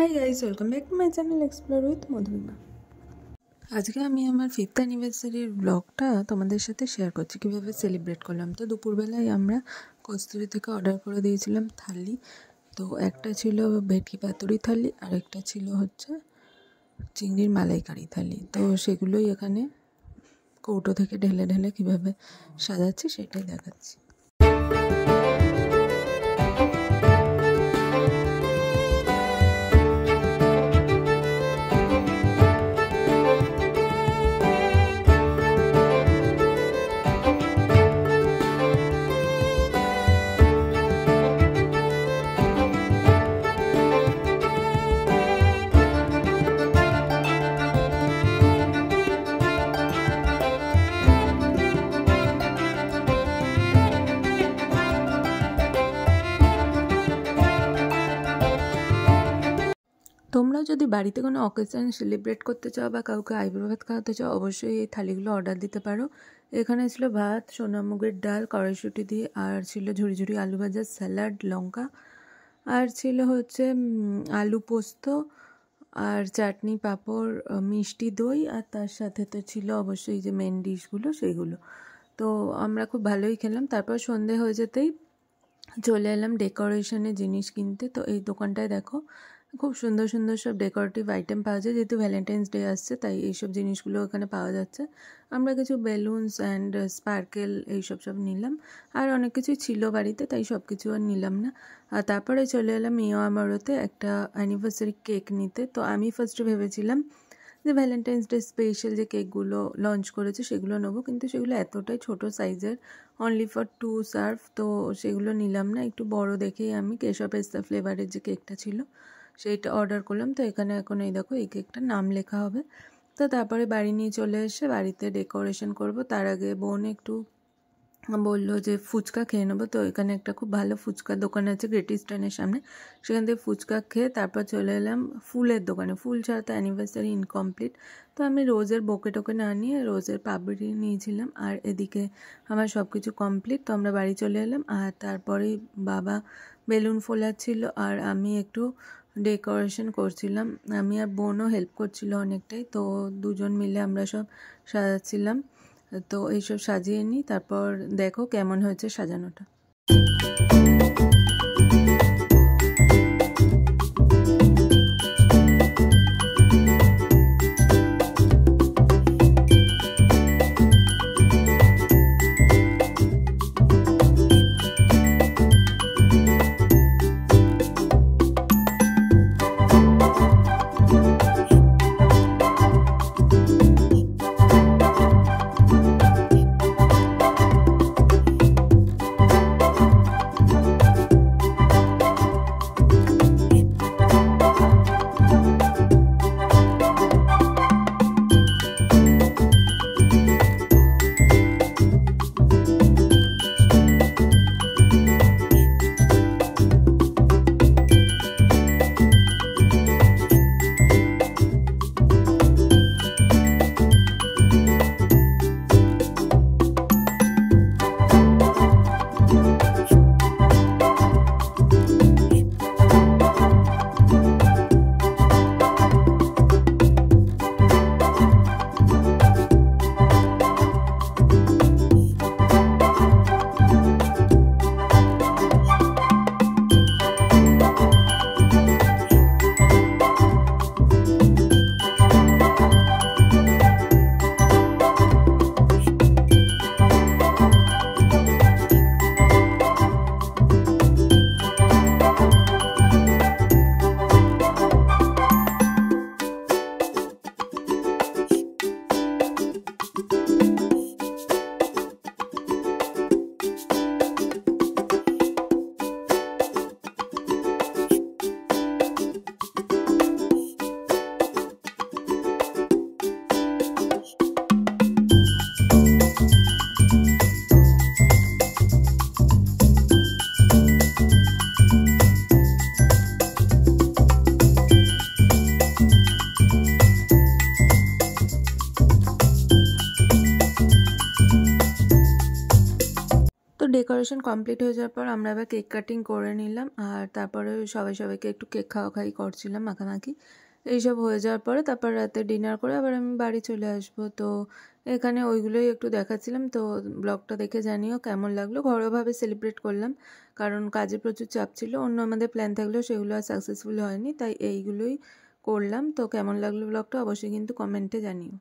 Hi guys, welcome back to my channel explore with Madhurima. আজকে আমি আমার 5th অ্যানিভার্সারির ব্লগটা তোমাদের সাথে শেয়ার করছি, কীভাবে সেলিব্রেট করলাম। তো দুপুরবেলায় আমরা কস্তুরি থেকে অর্ডার করে দিয়েছিলাম থালি। তো একটা ছিল ভেটকি পাতুরি থালি আর একটা ছিল হচ্ছে চিংড়ির মালাইকারি থালি। তো সেগুলোই এখানে কৌটো থেকে ঢেলে ঢেলে কীভাবে সাজাচ্ছি সেটাই দেখাচ্ছি। তোমরা যদি বাড়িতে কোনো অকেশন সেলিব্রেট করতে চাও বা কাউকে আইব্রো ভাত খাওয়াতে চাও, অবশ্যই এই থালিগুলো অর্ডার দিতে পারো। এখানে ছিল ভাত, সোনামুগের ডাল, কড়াইশুঁটি দিয়ে, আর ছিল ঝুড়ি ঝুড়ি আলু ভাজা, স্যালাড, লঙ্কা, আর ছিল হচ্ছে আলু পোস্ত, আর চাটনি, পাঁপড়, মিষ্টি দই, আর তার সাথে তো ছিল অবশ্যই যে মেন ডিশগুলো সেগুলো। তো আমরা খুব ভালোই খেলাম। তারপর সন্ধে হয়ে যেতেই চলে এলাম ডেকোরেশনের জিনিস কিনতে। তো এই দোকানটায় দেখো খুব সুন্দর সুন্দর সব ডেকোরেটিভ আইটেম পাওয়া যায়, যেহেতু ভ্যালেন্টাইন্স ডে আসছে তাই এইসব জিনিসগুলো এখানে পাওয়া যাচ্ছে। আমরা কিছু বেলুনস অ্যান্ড স্পার্কেল এইসব নিলাম, আর অনেক কিছুই ছিল বাড়িতে, তাই সব কিছু আর নিলাম না। আর তারপরে চলে এলাম ইও আমারোতে একটা অ্যানিভার্সারি কেক নিতে। তো আমি ফার্স্টে ভেবেছিলাম যে ভ্যালেন্টাইন্স ডে স্পেশাল যে কেকগুলো লঞ্চ করেছে সেগুলো নেবো, কিন্তু সেগুলো এতটাই ছোটো সাইজের, অনলি ফর 2 সার্ভ, তো সেগুলো নিলাম না। একটু বড় দেখেই আমি কেশর পেস্তা ফ্লেভারের যে কেকটা ছিল সেইটা অর্ডার করলাম। তো এখানে এখন এই দেখো এই কেকটার নাম লেখা হবে। তো তারপরে বাড়ি নিয়ে চলে এসে বাড়িতে ডেকোরেশন করব। তার আগে বোন একটু বললো যে ফুচকা খেয়ে নেবো। তো এখানে একটা খুব ভালো ফুচকার দোকান আছে গ্রেট ইস্টার্নের সামনে, সেখান থেকে ফুচকা খেয়ে তারপর চলে এলাম ফুলের দোকানে। ফুল ছাড়া তো অ্যানিভার্সারি ইনকমপ্লিট। তো আমি রোজের বোকে টোকে না নিয়ে রোজের পাপড়ি নিয়েছিলাম, আর এদিকে আমার সব কিছু কমপ্লিট। তো আমরা বাড়ি চলে এলাম, আর তারপরে বাবা বেলুন ফোলাচ্ছিল আর আমি একটু ডেকোরেশন করছিলাম। আমি আর বোনও হেল্প করছিল অনেকটাই। তো দুজন মিলে আমরা সব সাজাচ্ছিলাম। তো এইসব সাজিয়ে নিই, তারপর দেখো কেমন হয়েছে সাজানোটা। ডেকোরেশন কমপ্লিট হয়ে যাওয়ার পর আমরা আবার কেক কাটিং করে নিলাম, আর তারপরে সবাইকে একটু কেক খাওয়াই করছিলাম, মাখামাখি এইসব হয়ে যাওয়ার পরে তারপর রাতে ডিনার করে আবার আমি বাড়ি চলে আসবো। তো এখানে ওইগুলোই একটু দেখাচ্ছিলাম। তো ব্লগটা দেখে জানিও কেমন লাগলো। ঘরোয়াভাবে সেলিব্রেট করলাম, কারণ কাজে প্রচুর চাপ ছিল। অন্য আমাদের প্ল্যান থাকলেও সেগুলো আর সাকসেসফুল হয়নি, তাই এইগুলোই করলাম। তো কেমন লাগলো ব্লগটা অবশ্যই কিন্তু কমেন্টে জানিও।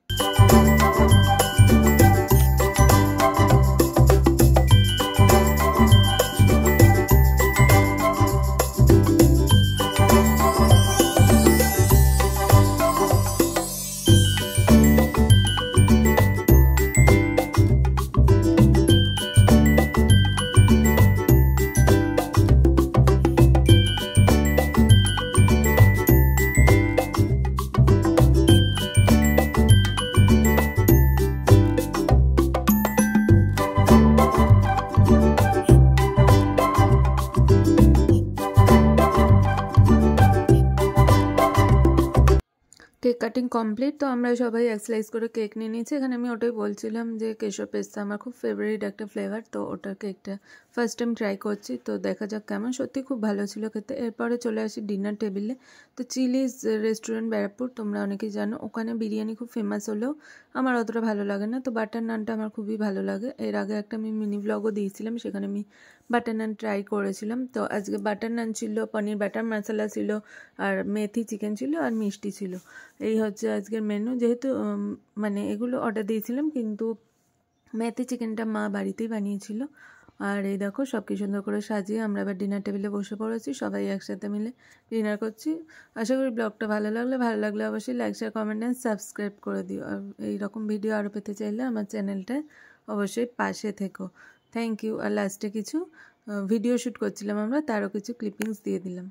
Cake cutting complete. তো আমরা সবাই এক স্লাইস করে কেক নিয়ে নিয়েছি। এখানে আমি ওটাই বলছিলাম যে কেশর পেস্তা আমার খুব ফেভারিট একটা ফ্লেভার, তো ওটার কেকটা ফার্স্ট টাইম ট্রাই করছি। তো দেখা যাক কেমন, সত্যি খুব ভালো ছিল খেতে। এরপরে চলে আসি ডিনার টেবিলে। তো চিলিজ রেস্টুরেন্ট ব্যারাকপুর তোমরা অনেকেই জানো, ওখানে বিরিয়ানি খুব ফেমাস হলেও আমার অতটা ভালো লাগে না। তো বাটার নানটা আমার খুবই ভালো লাগে। এর আগে একটা আমি মিনি ব্লগও দিয়েছিলাম, সেখানে আমি বাটার নান ট্রাই করেছিলাম। তো আজকে বাটার নান ছিল, পনির বাটার মশলা ছিল, আর মেথি চিকেন ছিল, আর মিষ্টি ছিল। এই হচ্ছে আজকের মেনু। যেহেতু মানে এগুলো অর্ডার দিয়েছিলাম, কিন্তু মেথি চিকেনটা মা বাড়িতেই বানিয়েছিল। আর এই দেখো সব কি সুন্দর করে সাজিয়ে আমরা এবার ডিনার টেবিলে বসে পড়েছি, সবাই একসাথে মিলে ডিনার করছি। আশা করি ব্লগটা ভালো লাগলে অবশ্যই like share comment and subscribe করে দিও। আর এইরকম ভিডিও আরও পেতে চাইলে আমার চ্যানেলটা অবশ্যই পাশে থেকো। Thank you. আর লাস্টে কিছু ভিডিও শ্যুট করছিলাম আমরা, তারও কিছু ক্লিপিংস দিয়ে দিলাম।